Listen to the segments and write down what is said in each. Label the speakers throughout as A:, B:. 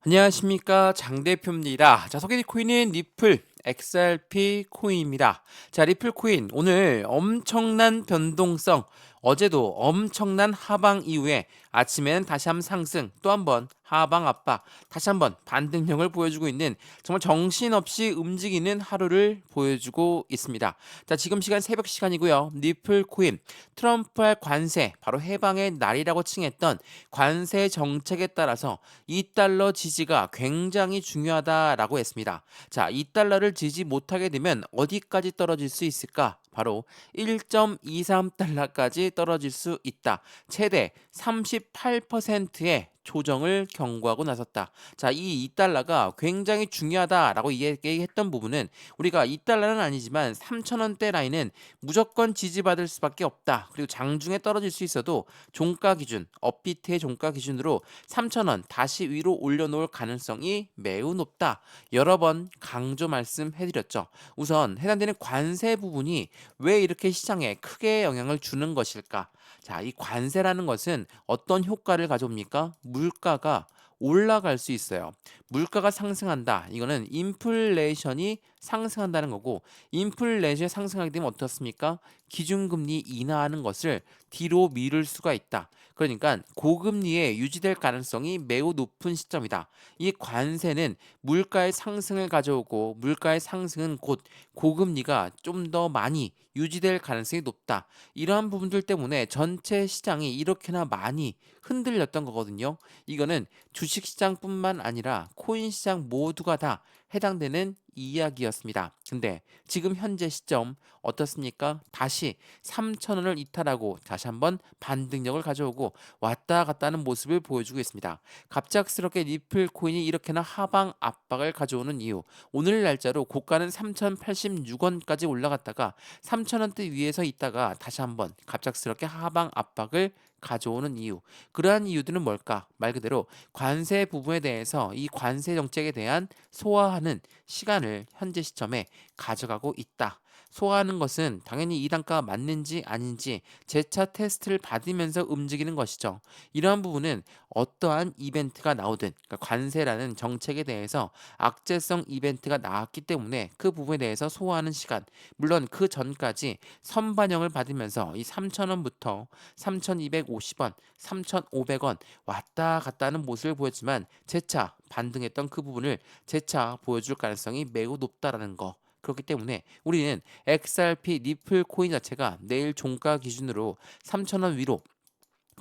A: 안녕하십니까 장 대표입니다. 자, 소개팅 코인은 리플 XRP 코인입니다. 자, 리플 코인 오늘 엄청난 변동성, 어제도 엄청난 하방 이후에 아침에는 다시 한번 상승, 또 한번 하방 압박, 다시 한번 반등력을 보여주고 있는 정말 정신없이 움직이는 하루를 보여주고 있습니다. 자, 지금 시간 새벽 시간이고요. 리플 코인 트럼프의 관세 바로 해방의 날이라고 칭했던 관세 정책에 따라서 2달러 지지가 굉장히 중요하다라고 했습니다. 자, 2달러를 지지 못하게 되면 어디까지 떨어질 수 있을까? 바로 1.23달러까지 떨어질 수 있다. 최대 38%의 조정을 경고하고 나섰다. 자, 이 2달러가 굉장히 중요하다라고 얘기했던 부분은 우리가 2달러는 아니지만 3,000원대 라인은 무조건 지지받을 수밖에 없다. 그리고 장중에 떨어질 수 있어도 종가 기준, 업비트의 종가 기준으로 3,000원 다시 위로 올려놓을 가능성이 매우 높다. 여러 번 강조 말씀해드렸죠. 우선 해당되는 관세 부분이 왜 이렇게 시장에 크게 영향을 주는 것일까? 자, 이 관세라는 것은 어떤 효과를 가져옵니까? 물가가 올라갈 수 있어요. 물가가 상승한다. 이거는 인플레이션이 상승한다는 거고, 인플레이션이 상승하게 되면 어떻습니까? 기준금리 인하하는 것을 뒤로 미룰 수가 있다. 그러니까 고금리에 유지될 가능성이 매우 높은 시점이다. 이 관세는 물가의 상승을 가져오고, 물가의 상승은 곧 고금리가 좀 더 많이 유지될 가능성이 높다. 이러한 부분들 때문에 전체 시장이 이렇게나 많이 흔들렸던 거거든요. 이거는 주식시장뿐만 아니라 코인시장 모두가 다 해당되는 이야기였습니다. 근데 지금 현재 시점 어떻습니까? 다시 3,000원을 이탈하고 다시 한번 반등력을 가져오고 왔다 갔다 하는 모습을 보여주고 있습니다. 갑작스럽게 리플 코인이 이렇게나 하방 압박을 가져오는 이유. 오늘 날짜로 고가는 3,086원까지 올라갔다가 3,000원대 위에서 있다가 다시 한번 갑작스럽게 하방 압박을 가져오는 이유. 그러한 이유들은 뭘까? 말 그대로 관세 부분에 대해서 이 관세 정책에 대한 소화하는 시간을 현재 시점에 가져가고 있다. 소화하는 것은 당연히 이 단가가 맞는지 아닌지 재차 테스트를 받으면서 움직이는 것이죠. 이러한 부분은 어떠한 이벤트가 나오든, 그러니까 관세라는 정책에 대해서 악재성 이벤트가 나왔기 때문에 그 부분에 대해서 소화하는 시간, 물론 그 전까지 선반영을 받으면서 이 3,000원부터 3,250원, 3,500원 왔다 갔다 하는 모습을 보였지만 재차 반등했던 그 부분을 재차 보여줄 가능성이 매우 높다라는 거. 그렇기 때문에 우리는 XRP 리플 코인 자체가 내일 종가 기준으로 3,000원 위로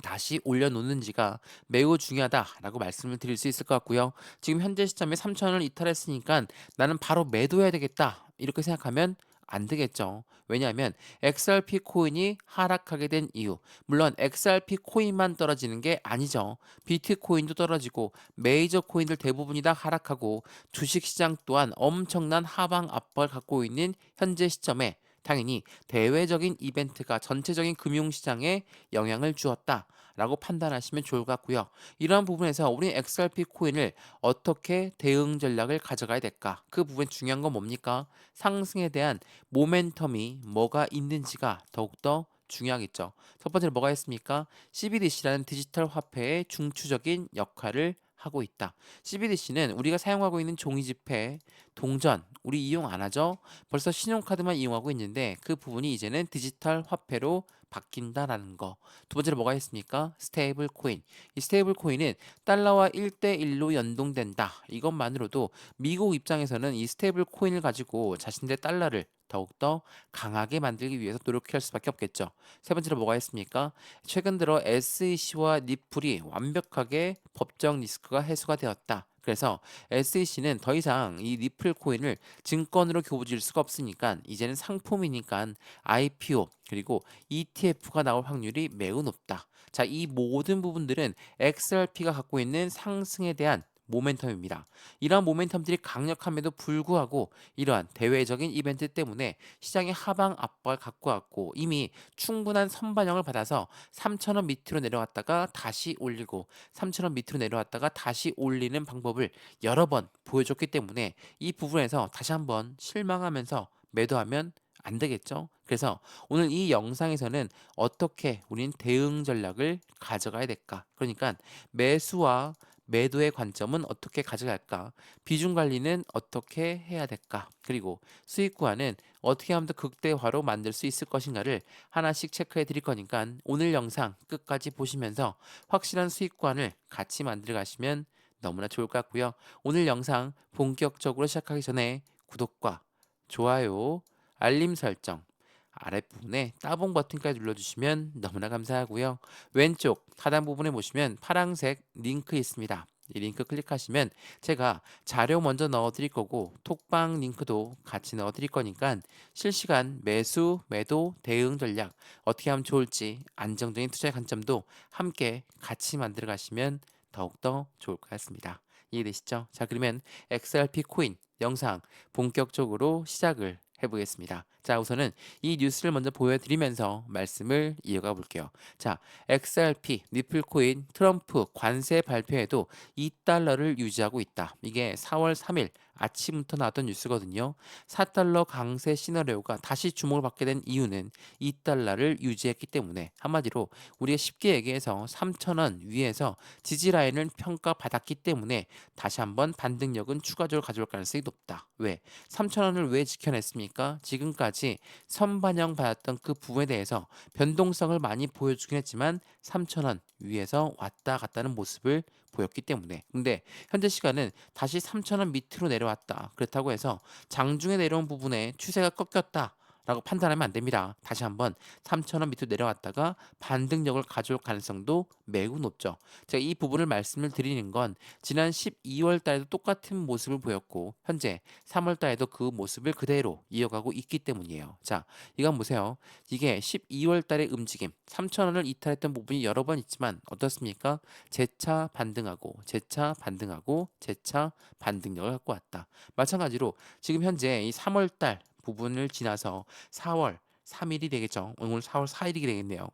A: 다시 올려놓는지가 매우 중요하다라고 말씀을 드릴 수 있을 것 같고요. 지금 현재 시점에 3,000원을 이탈했으니까 나는 바로 매도해야 되겠다. 이렇게 생각하면 안 되겠죠. 왜냐하면 XRP 코인이 하락하게 된 이유. 물론 XRP 코인만 떨어지는 게 아니죠. 비트코인도 떨어지고 메이저 코인들 대부분이 다 하락하고 주식시장 또한 엄청난 하방 압박을 갖고 있는 현재 시점에 당연히 대외적인 이벤트가 전체적인 금융시장에 영향을 주었다. 라고 판단하시면 좋을 것 같고요. 이러한 부분에서 우리 XRP 코인을 어떻게 대응 전략을 가져가야 될까? 그 부분 중요한 건 뭡니까? 상승에 대한 모멘텀이 뭐가 있는지가 더욱더 중요하겠죠. 첫 번째로 뭐가 있습니까? CBDC라는 디지털 화폐의 중추적인 역할을 하고 있다. CBDC는 우리가 사용하고 있는 종이 지폐, 동전, 우리 이용 안 하죠? 벌써 신용카드만 이용하고 있는데 그 부분이 이제는 디지털 화폐로 바뀐다라는 거. 두 번째로 뭐가 있습니까? 스테이블 코인. 이 스테이블 코인은 달러와 1대1로 연동된다. 이것만으로도 미국 입장에서는 이 스테이블 코인을 가지고 자신들의 달러를 더욱더 강하게 만들기 위해서 노력할 수밖에 없겠죠. 세 번째로 뭐가 있습니까? 최근 들어 SEC와 리플이 완벽하게 법적 리스크가 해소가 되었다. 그래서 SEC는 더 이상 이 리플 코인을 증권으로 교부질 수가 없으니까 이제는 상품이니까 IPO 그리고 ETF가 나올 확률이 매우 높다. 자, 이 모든 부분들은 XRP가 갖고 있는 상승에 대한 모멘텀입니다. 이러한 모멘텀들이 강력함에도 불구하고 이러한 대외적인 이벤트 때문에 시장의 하방 압박을 갖고 왔고 이미 충분한 선반영을 받아서 3,000원 밑으로 내려왔다가 다시 올리고 3,000원 밑으로 내려왔다가 다시 올리는 방법을 여러 번 보여줬기 때문에 이 부분에서 다시 한번 실망하면서 매도하면 안 되겠죠. 그래서 오늘 이 영상에서는 어떻게 우린 대응 전략을 가져가야 될까? 그러니까 매수와 매도의 관점은 어떻게 가져갈까? 비중 관리는 어떻게 해야 될까? 그리고 수익 구간은 어떻게 하면 더 극대화로 만들 수 있을 것인가를 하나씩 체크해 드릴 거니까 오늘 영상 끝까지 보시면서 확실한 수익 구간을 같이 만들어 가시면 너무나 좋을 것 같고요. 오늘 영상 본격적으로 시작하기 전에 구독과 좋아요, 알림 설정, 아랫부분에 따봉 버튼까지 눌러주시면 너무나 감사하고요. 왼쪽 하단 부분에 보시면 파란색 링크 있습니다. 이 링크 클릭하시면 제가 자료 먼저 넣어 드릴 거고 톡방 링크도 같이 넣어 드릴 거니까 실시간 매수, 매도, 대응 전략 어떻게 하면 좋을지 안정적인 투자의 관점도 함께 같이 만들어 가시면 더욱더 좋을 것 같습니다. 이해되시죠? 자, 그러면 XRP 코인 영상 본격적으로 시작을 해보겠습니다. 자, 우선은 이 뉴스를 먼저 보여드리면서 말씀을 이어가 볼게요. 자, XRP, 니플코인, 트럼프 관세 발표에도 2달러를 유지하고 있다. 이게 4월 3일 아침부터 나왔던 뉴스거든요. 4달러 강세 시나리오가 다시 주목을 받게 된 이유는 2달러를 유지했기 때문에 한마디로 우리가 쉽게 얘기해서 3,000원 위에서 지지 라인을 평가받았기 때문에 다시 한번 반등력은 추가적으로 가져올 가능성이 높다. 왜? 3,000원을 왜 지켜냈습니까? 지금까지 선반영 받았던 그 부분에 대해서 변동성을 많이 보여주긴 했지만 3,000원 위에서 왔다 갔다는 모습을 보였기 때문에 근데 현재 시간은 다시 3,000원 밑으로 내려왔다. 그렇다고 해서 장중에 내려온 부분에 추세가 꺾였다. 라고 판단하면 안 됩니다. 다시 한번 3,000원 밑으로 내려왔다가 반등력을 가져올 가능성도 매우 높죠. 제가 이 부분을 말씀을 드리는 건 지난 12월 달에도 똑같은 모습을 보였고 현재 3월 달에도 그 모습을 그대로 이어가고 있기 때문이에요. 자, 이건 보세요. 이게 12월 달의 움직임, 3,000원을 이탈했던 부분이 여러 번 있지만 어떻습니까? 재차 반등하고 재차 반등하고 재차 반등력을 갖고 왔다. 마찬가지로 지금 현재 이 3월 달 부분을 지나서 4월 3일이 되겠죠. 오늘 4월 4일이 되겠네요.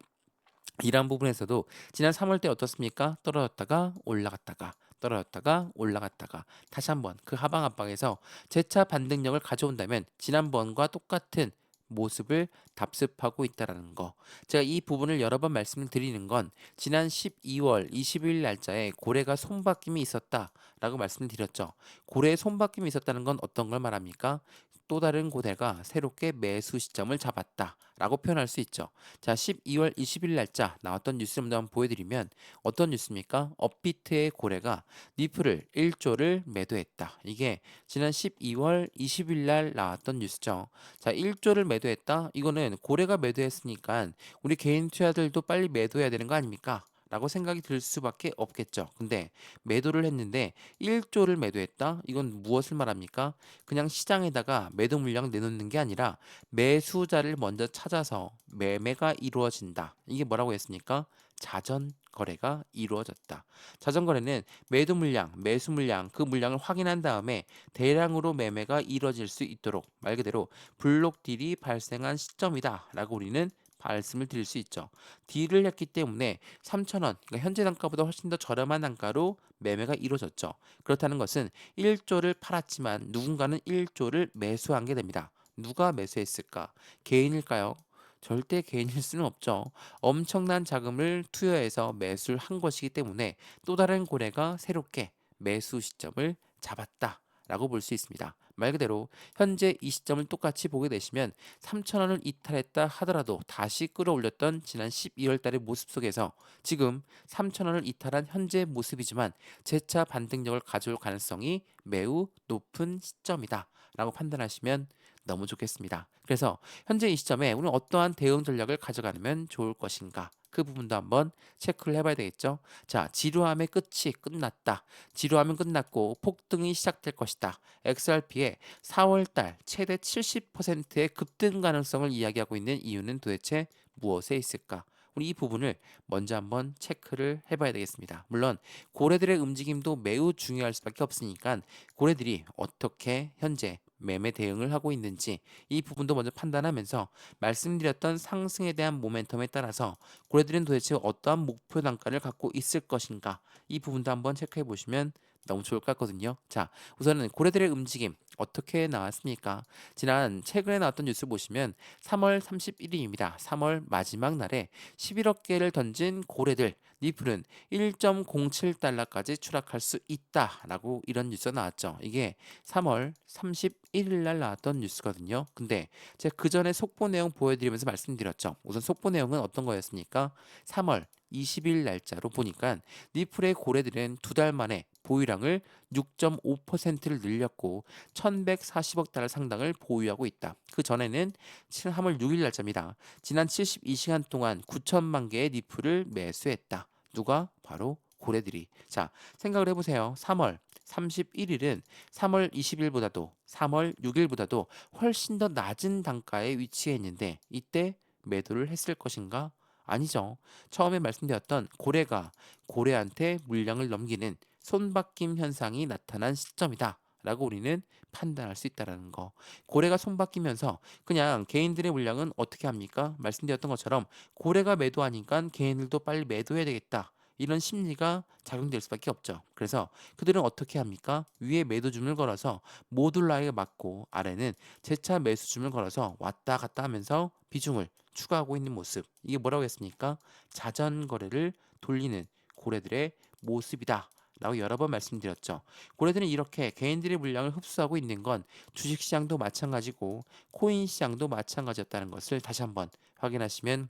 A: 이러한 부분에서도 지난 3월 때 어떻습니까? 떨어졌다가 올라갔다가 떨어졌다가 올라갔다가 다시 한번 그 하방 압박에서 재차 반등력을 가져온다면 지난번과 똑같은 모습을 답습하고 있다라는 거. 제가 이 부분을 여러 번 말씀을 드리는 건 지난 12월 20일 날짜에 고래가 손바뀜이 있었다라고 말씀을 드렸죠. 고래의 손바뀜이 있었다는 건 어떤 걸 말합니까? 또 다른 고래가 새롭게 매수 시점을 잡았다라고 표현할 수 있죠. 자, 12월 20일 날짜 나왔던 뉴스를 한번 보여드리면 어떤 뉴스입니까? 업비트의 고래가 니프를 1조를 매도했다. 이게 지난 12월 20일 날 나왔던 뉴스죠. 자, 1조를 매도했다. 이거는 고래가 매도했으니까 우리 개인 투자들도 빨리 매도해야 되는 거 아닙니까? 라고 생각이 들 수밖에 없겠죠. 근데 매도를 했는데 1조를 매도했다? 이건 무엇을 말합니까? 그냥 시장에다가 매도 물량 내놓는 게 아니라 매수자를 먼저 찾아서 매매가 이루어진다. 이게 뭐라고 했습니까? 자전 거래가 이루어졌다. 자전 거래는 매도 물량, 매수 물량, 그 물량을 확인한 다음에 대량으로 매매가 이루어질 수 있도록 말 그대로 블록 딜이 발생한 시점이다라고 우리는 말씀을 드릴 수 있죠. 딜을 했기 때문에 3,000원, 그러니까 현재 단가보다 훨씬 더 저렴한 단가로 매매가 이루어졌죠. 그렇다는 것은 1조를 팔았지만 누군가는 1조를 매수한 게 됩니다. 누가 매수했을까? 개인일까요? 절대 개인일 수는 없죠. 엄청난 자금을 투여해서 매수를 한 것이기 때문에 또 다른 고래가 새롭게 매수 시점을 잡았다라고 볼 수 있습니다. 말 그대로 현재 이 시점을 똑같이 보게 되시면 3,000원을 이탈했다 하더라도 다시 끌어올렸던 지난 12월 달의 모습 속에서 지금 3,000원을 이탈한 현재 모습이지만 재차 반등력을 가져올 가능성이 매우 높은 시점이다 라고 판단하시면 너무 좋겠습니다. 그래서 현재 이 시점에 우리는 어떠한 대응 전략을 가져가면 좋을 것인가? 그 부분도 한번 체크를 해봐야 되겠죠. 자, 지루함의 끝이 끝났다. 지루함은 끝났고 폭등이 시작될 것이다. XRP의 4월달 최대 70%의 급등 가능성을 이야기하고 있는 이유는 도대체 무엇에 있을까? 우리 이 부분을 먼저 한번 체크를 해봐야 되겠습니다. 물론 고래들의 움직임도 매우 중요할 수밖에 없으니까 고래들이 어떻게 현재 매매 대응을 하고 있는지 이 부분도 먼저 판단하면서 말씀드렸던 상승에 대한 모멘텀에 따라서 고래들은 도대체 어떠한 목표 단가를 갖고 있을 것인가 이 부분도 한번 체크해 보시면 너무 좋을 것 같거든요. 자, 우선은 고래들의 움직임 어떻게 나왔습니까? 최근에 나왔던 뉴스 보시면 3월 31일입니다. 3월 마지막 날에 11억 개를 던진 고래들 니플은 1.07달러까지 추락할 수 있다라고 이런 뉴스가 나왔죠. 이게 3월 31일 날 나왔던 뉴스거든요. 근데 제가 그 전에 속보 내용 보여드리면서 말씀드렸죠. 우선 속보 내용은 어떤 거였습니까? 3월 20일 날짜로 보니까 니플의 고래들은 두 달 만에 보유량을 6.5%를 늘렸고 1140억 달러 상당을 보유하고 있다. 그 전에는 3월 6일 날짜입니다. 지난 72시간 동안 9천만 개의 니플을 매수했다. 누가? 바로 고래들이. 자, 생각을 해보세요. 3월 31일은 3월 20일보다도 3월 6일보다도 훨씬 더 낮은 단가에 위치해 있는데 이때 매도를 했을 것인가? 아니죠. 처음에 말씀드렸던 고래가 고래한테 물량을 넘기는 손바뀜 현상이 나타난 시점이다. 라고 우리는 판단할 수 있다는 거. 고래가 손바뀌면서 그냥 개인들의 물량은 어떻게 합니까? 말씀드렸던 것처럼 고래가 매도하니까 개인들도 빨리 매도해야 되겠다. 이런 심리가 작용될 수밖에 없죠. 그래서 그들은 어떻게 합니까? 위에 매도줌을 걸어서 모듈라에 맞고 아래는 재차 매수줌을 걸어서 왔다 갔다 하면서 비중을 추가하고 있는 모습. 이게 뭐라고 했습니까? 자전거래를 돌리는 고래들의 모습이다. 라고 여러 번 말씀드렸죠. 고래들은 이렇게 개인들의 물량을 흡수하고 있는 건 주식시장도 마찬가지고 코인 시장도 마찬가지였다는 것을 다시 한번 확인하시면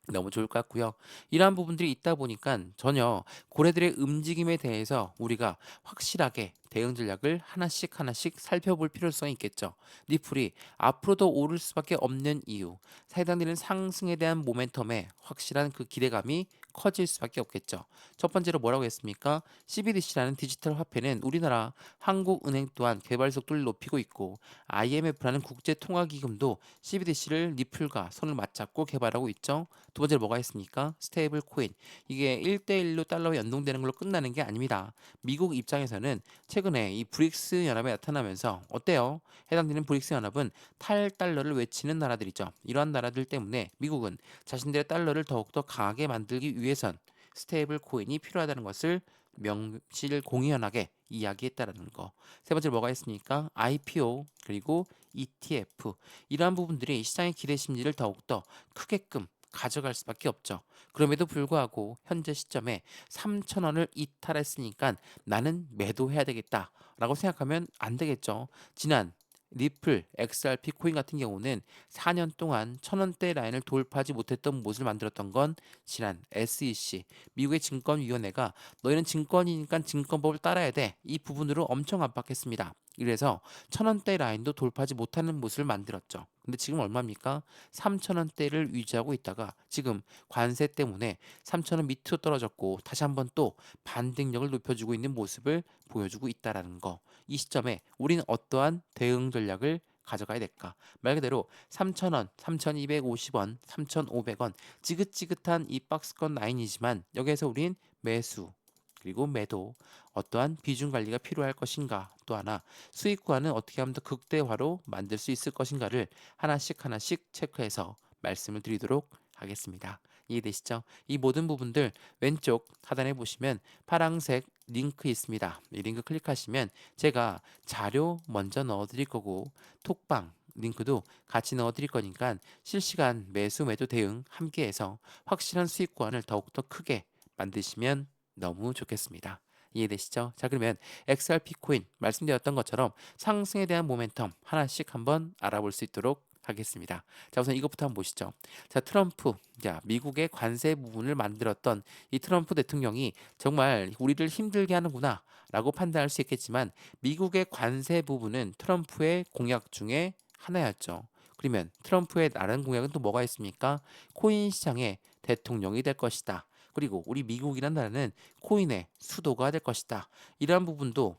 A: 너무 좋을 것 같고요. 이러한 부분들이 있다 보니까 전혀 고래들의 움직임에 대해서 우리가 확실하게 대응 전략을 하나씩 하나씩 살펴볼 필요성이 있겠죠. 니플이 앞으로도 오를 수밖에 없는 이유, 해당되는 상승에 대한 모멘텀에 확실한 그 기대감이 커질 수밖에 없겠죠. 첫 번째로 뭐라고 했습니까? CBDC라는 디지털 화폐는 우리나라 한국은행 또한 개발 속도를 높이고 있고 IMF라는 국제통화기금도 CBDC를 니플과 손을 맞잡고 개발하고 있죠. 두 번째로 뭐가 있습니까? 스테이블 코인. 이게 1대1로 달러와 연동되는 걸로 끝나는 게 아닙니다. 미국 입장에서는 최근에 이 브릭스 연합에 나타나면서 어때요? 해당되는 브릭스 연합은 탈달러를 외치는 나라들이죠. 이러한 나라들 때문에 미국은 자신들의 달러를 더욱더 강하게 만들기 위해선 스테이블 코인이 필요하다는 것을 명실공히하게 이야기했다라는 거. 세 번째로 뭐가 있습니까? IPO 그리고 ETF 이러한 부분들이 시장의 기대 심리를 더욱더 크게끔 가져갈 수밖에 없죠. 그럼에도 불구하고 현재 시점에 3,000원을 이탈했으니까 나는 매도해야 되겠다라고 생각하면 안 되겠죠. 지난 리플, XRP 코인 같은 경우는 4년 동안 1,000원대 라인을 돌파하지 못했던 모습을 만들었던 건 지난 SEC, 미국의 증권위원회가 너희는 증권이니까 증권법을 따라야 돼. 이 부분으로 엄청 압박했습니다. 그래서 1,000원대 라인도 돌파하지 못하는 모습을 만들었죠. 근데 지금 얼마입니까? 3,000원대를 유지하고 있다가 지금 관세 때문에 3,000원 밑으로 떨어졌고 다시 한번 또 반등력을 높여주고 있는 모습을 보여주고 있다라는 거. 이 시점에 우리는 어떠한 대응 전략을 가져가야 될까? 말 그대로 3,000원, 3,250원, 3,500원 지긋지긋한 이 박스권 라인이지만 여기에서 우린 매수 그리고 매도 어떠한 비중 관리가 필요할 것인가 또 하나 수익 구간은 어떻게 하면 더 극대화로 만들 수 있을 것인가를 하나씩 하나씩 체크해서 말씀을 드리도록 하겠습니다. 이해되시죠? 이 모든 부분들 왼쪽 하단에 보시면 파란색 링크 있습니다. 이 링크 클릭하시면 제가 자료 먼저 넣어 드릴 거고 톡방 링크도 같이 넣어 드릴 거니까 실시간 매수 매도 대응 함께해서 확실한 수익 구간을 더욱더 크게 만드시면 너무 좋겠습니다. 이해되시죠? 자, 그러면 XRP 코인 말씀드렸던 것처럼 상승에 대한 모멘텀 하나씩 한번 알아볼 수 있도록 하겠습니다. 자, 우선 이것부터 한번 보시죠. 자, 트럼프, 자, 미국의 관세 부분을 만들었던 이 트럼프 대통령이 정말 우리를 힘들게 하는구나 라고 판단할 수 있겠지만 미국의 관세 부분은 트럼프의 공약 중에 하나였죠. 그러면 트럼프의 다른 공약은 또 뭐가 있습니까? 코인 시장의 대통령이 될 것이다. 그리고 우리 미국이란 나라는 코인의 수도가 될 것이다. 이러한 부분도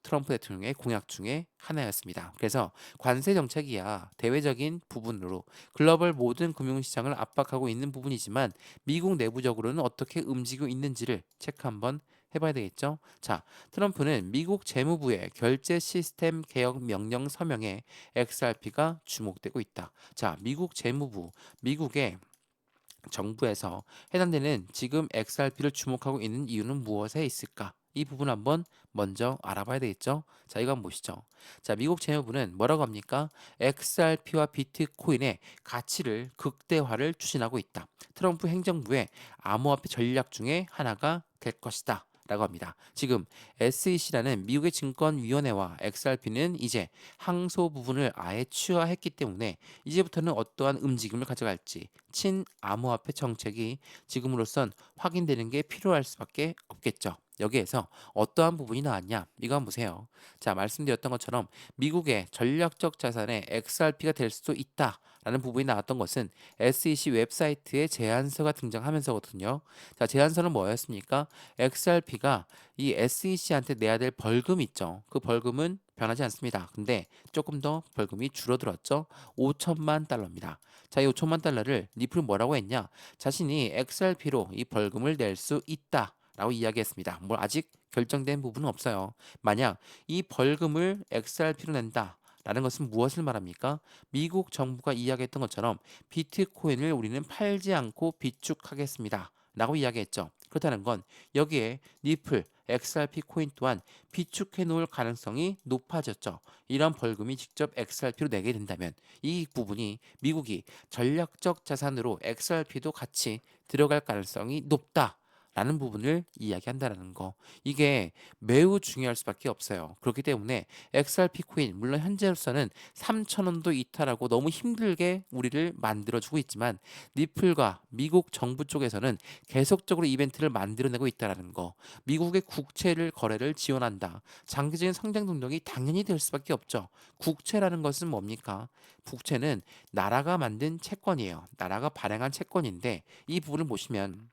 A: 트럼프 대통령의 공약 중에 하나였습니다. 그래서 관세 정책이야 대외적인 부분으로 글로벌 모든 금융시장을 압박하고 있는 부분이지만 미국 내부적으로는 어떻게 움직이고 있는지를 체크 한번 해봐야 되겠죠. 자, 트럼프는 미국 재무부의 결제 시스템 개혁 명령 서명에 XRP가 주목되고 있다. 자, 미국 재무부, 미국의 정부에서 해당되는 지금 XRP를 주목하고 있는 이유는 무엇에 있을까? 이 부분 한번 먼저 알아봐야 되겠죠? 자, 이거 한번 보시죠. 자, 미국 재무부는 뭐라고 합니까? XRP와 비트코인의 가치를 극대화를 추진하고 있다. 트럼프 행정부의 암호화폐 전략 중에 하나가 될 것이다. 라고 합니다. 지금 SEC라는 미국의 증권위원회와 XRP는 이제 항소 부분을 아예 취하했기 때문에 이제부터는 어떠한 움직임을 가져갈지 친암호화폐 정책이 지금으로선 확인되는 게 필요할 수밖에 없겠죠. 여기에서 어떠한 부분이 나왔냐? 이거 한번 보세요. 자, 말씀드렸던 것처럼 미국의 전략적 자산의 XRP가 될 수도 있다라는 부분이 나왔던 것은 SEC 웹사이트에 제안서가 등장하면서거든요. 자, 제안서는 뭐였습니까? XRP가 이 SEC한테 내야 될 벌금 있죠. 그 벌금은 변하지 않습니다. 근데 조금 더 벌금이 줄어들었죠. 5천만 달러입니다. 자, 이 5천만 달러를 리플은 뭐라고 했냐? 자신이 XRP로 이 벌금을 낼 수 있다. 라고 이야기했습니다. 뭐 아직 결정된 부분은 없어요. 만약 이 벌금을 XRP로 낸다. 라는 것은 무엇을 말합니까? 미국 정부가 이야기했던 것처럼 비트코인을 우리는 팔지 않고 비축하겠습니다. 라고 이야기했죠. 그렇다는 건 여기에 리플, XRP 코인 또한 비축해 놓을 가능성이 높아졌죠. 이런 벌금이 직접 XRP로 내게 된다면 이 부분이 미국이 전략적 자산으로 XRP도 같이 들어갈 가능성이 높다. 라는 부분을 이야기한다라는 거. 이게 매우 중요할 수밖에 없어요. 그렇기 때문에 XRP 코인 물론 현재로서는 3,000원도 이탈하고 너무 힘들게 우리를 만들어주고 있지만 리플과 미국 정부 쪽에서는 계속적으로 이벤트를 만들어내고 있다라는 거. 미국의 국채를 거래를 지원한다. 장기적인 성장 동력이 당연히 될 수밖에 없죠. 국채라는 것은 뭡니까? 국채는 나라가 만든 채권이에요. 나라가 발행한 채권인데 이 부분을 보시면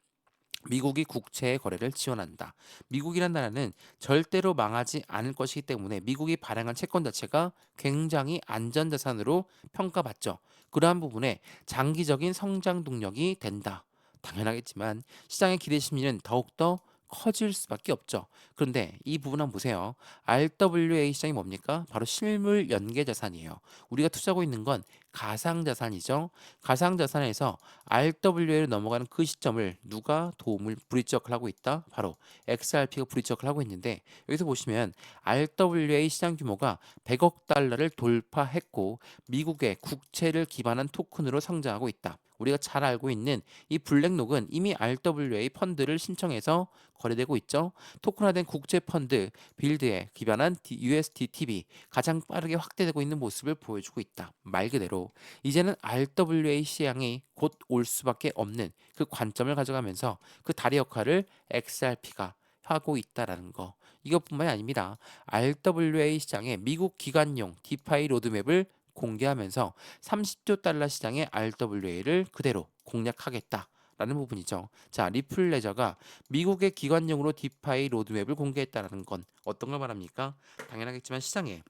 A: 미국이 국채의 거래를 지원한다. 미국이란 나라는 절대로 망하지 않을 것이기 때문에 미국이 발행한 채권 자체가 굉장히 안전자산으로 평가받죠. 그러한 부분에 장기적인 성장 동력이 된다. 당연하겠지만 시장의 기대 심리는 더욱더 커질 수밖에 없죠. 그런데 이 부분 한번 보세요. RWA 시장이 뭡니까? 바로 실물 연계 자산이에요. 우리가 투자하고 있는 건 가상 자산이죠. 가상 자산에서 RWA로 넘어가는 그 시점을 누가 도움을 브릿지 역할을 하고 있다? 바로 XRP가 브릿지 역할을 하고 있는데 여기서 보시면 RWA 시장 규모가 100억 달러를 돌파했고 미국의 국채를 기반한 토큰으로 성장하고 있다. 우리가 잘 알고 있는 이 블랙록은 이미 RWA 펀드를 신청해서 거래되고 있죠. 토큰화된 국제 펀드 빌드에 기반한 USDTB 가장 빠르게 확대되고 있는 모습을 보여주고 있다. 말 그대로 이제는 RWA 시장이 곧 올 수밖에 없는 그 관점을 가져가면서 그 다리 역할을 XRP가 하고 있다라는 거. 이것뿐만이 아닙니다. RWA 시장의 미국 기관용 디파이 로드맵을 공개하면서 30조 달러 시장의 RWA를 그대로 공략하겠다. 라는 부분이죠. 자, 리플 레저가 미국의 기관용으로 디파이 로드맵을 공개했다는 건 어떤 걸 말합니까? 당연하겠지만 시장에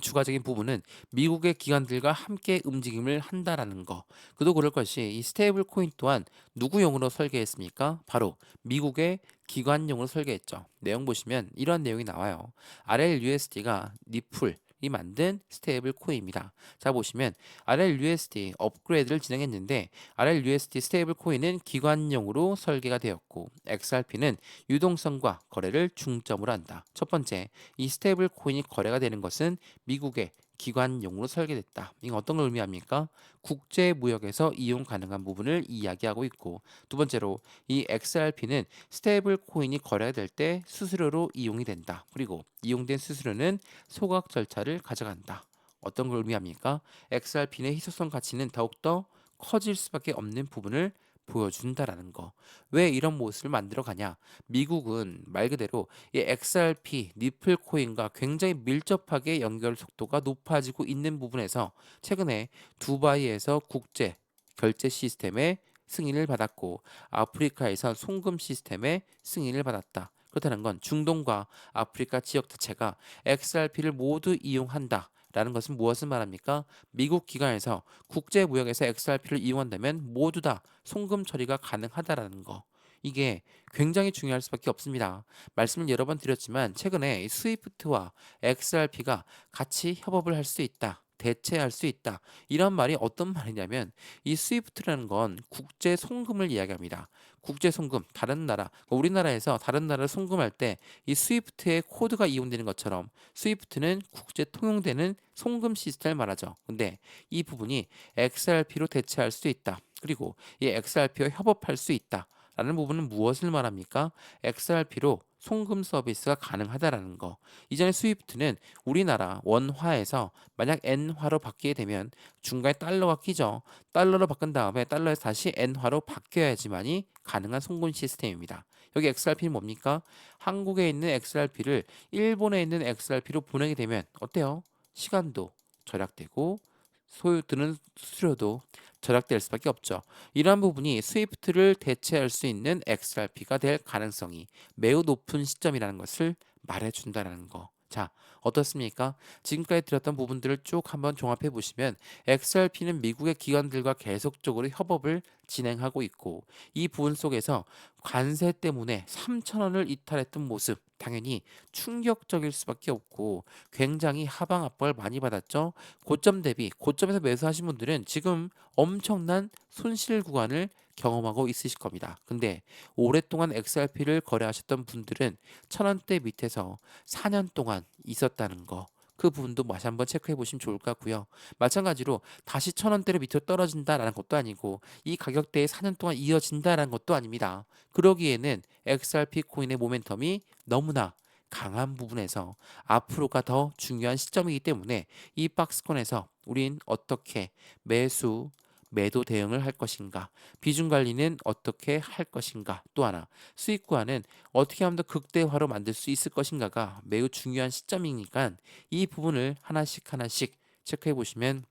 A: 추가적인 부분은 미국의 기관들과 함께 움직임을 한다라는 거. 그도 그럴 것이 이 스테이블 코인 또한 누구용으로 설계했습니까? 바로 미국의 기관용으로 설계했죠. 내용 보시면 이런 내용이 나와요. RLUSD가 리플 이 만든 스테이블 코인입니다. 자, 보시면 RLUSD 업그레이드를 진행했는데 RLUSD 스테이블 코인은 기관용으로 설계가 되었고 XRP는 유동성과 거래를 중점으로 한다. 첫 번째, 이 스테이블 코인이 거래가 되는 것은 미국의 기관용으로 설계됐다. 이건 어떤 걸 의미합니까? 국제 무역에서 이용 가능한 부분을 이야기하고 있고 두 번째로 이 XRP는 스테이블 코인이 거래가 될 때 수수료로 이용이 된다. 그리고 이용된 수수료는 소각 절차를 가져간다. 어떤 걸 의미합니까? XRP의 희소성 가치는 더욱더 커질 수밖에 없는 부분을 보여준다라는 거. 왜 이런 모습을 만들어 가냐? 미국은 말 그대로 이 XRP, 리플 코인과 굉장히 밀접하게 연결 속도가 높아지고 있는 부분에서 최근에 두바이에서 국제 결제 시스템의 승인을 받았고 아프리카에선 송금 시스템의 승인을 받았다. 그렇다는 건 중동과 아프리카 지역 자체가 XRP를 모두 이용한다. 라는 것은 무엇을 말합니까? 미국 기관에서 국제 무역에서 XRP를 이용한다면 모두 다 송금 처리가 가능하다라는 거. 이게 굉장히 중요할 수밖에 없습니다. 말씀을 여러 번 드렸지만 최근에 스위프트와 XRP가 같이 협업을 할 수 있다. 대체할 수 있다. 이런 말이 어떤 말이냐면 이 스위프트라는 건 국제 송금을 이야기합니다. 국제 송금, 다른 나라, 우리나라에서 다른 나라를 송금할 때 이 스위프트의 코드가 이용되는 것처럼 스위프트는 국제 통용되는 송금 시스템을 말하죠. 근데 이 부분이 XRP로 대체할 수 있다. 그리고 이 XRP와 협업할 수 있다. 라는 부분은 무엇을 말합니까? XRP로 송금 서비스가 가능하다라는 거. 이전에 스위프트는 우리나라 원화에서 만약 N화로 바뀌게 되면 중간에 달러가 끼죠. 달러로 바꾼 다음에 달러에서 다시 N화로 바뀌어야지만이 가능한 송금 시스템입니다. 여기 XRP는 뭡니까? 한국에 있는 XRP를 일본에 있는 XRP로 보내게 되면 어때요? 시간도 절약되고 소요 드는 수수료도 절약될 수밖에 없죠. 이러한 부분이 스위프트를 대체할 수 있는 XRP가 될 가능성이 매우 높은 시점이라는 것을 말해준다는 거. 자, 어떻습니까? 지금까지 들었던 부분들을 쭉 한번 종합해 보시면 XRP는 미국의 기관들과 계속적으로 협업을 진행하고 있고 이 부분 속에서 관세 때문에 3천 원을 이탈했던 모습 당연히 충격적일 수밖에 없고 굉장히 하방 압박을 많이 받았죠. 고점 대비 고점에서 매수하신 분들은 지금 엄청난 손실 구간을 경험하고 있으실 겁니다. 근데 오랫동안 XRP를 거래하셨던 분들은 1,000원대 밑에서 4년 동안 있었다는 거. 그 부분도 다시 한번 체크해 보시면 좋을 것 같고요. 마찬가지로 다시 1,000원대로 밑으로 떨어진다라는 것도 아니고 이 가격대에 4년 동안 이어진다라는 것도 아닙니다. 그러기에는 XRP 코인의 모멘텀이 너무나 강한 부분에서 앞으로가 더 중요한 시점이기 때문에 이 박스권에서 우린 어떻게 매수, 매도 대응을 할 것인가, 비중 관리는 어떻게 할 것인가, 또 하나 수익 구간은 어떻게 하면 더 극대화로 만들 수 있을 것인가가 매우 중요한 시점이니까 이 부분을 하나씩 하나씩 체크해 보시면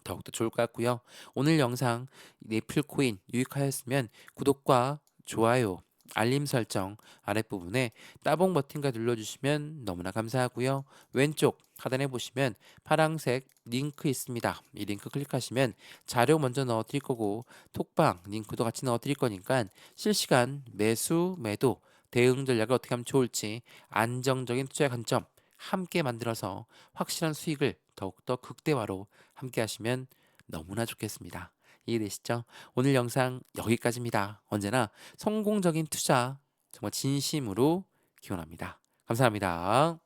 A: 더욱더 좋을 것 같고요. 오늘 영상 네플코인 유익하였으면 구독과 좋아요, 알림 설정 아랫부분에 따봉 버튼과 눌러주시면 너무나 감사하고요. 왼쪽 하단에 보시면 파란색 링크 있습니다. 이 링크 클릭하시면 자료 먼저 넣어 드릴 거고 톡방 링크도 같이 넣어 드릴 거니까 실시간 매수, 매도, 대응 전략을 어떻게 하면 좋을지 안정적인 투자 관점 함께 만들어서 확실한 수익을 더욱더 극대화로 함께 하시면 너무나 좋겠습니다. 이해되시죠? 오늘 영상 여기까지입니다. 언제나 성공적인 투자 정말 진심으로 기원합니다. 감사합니다.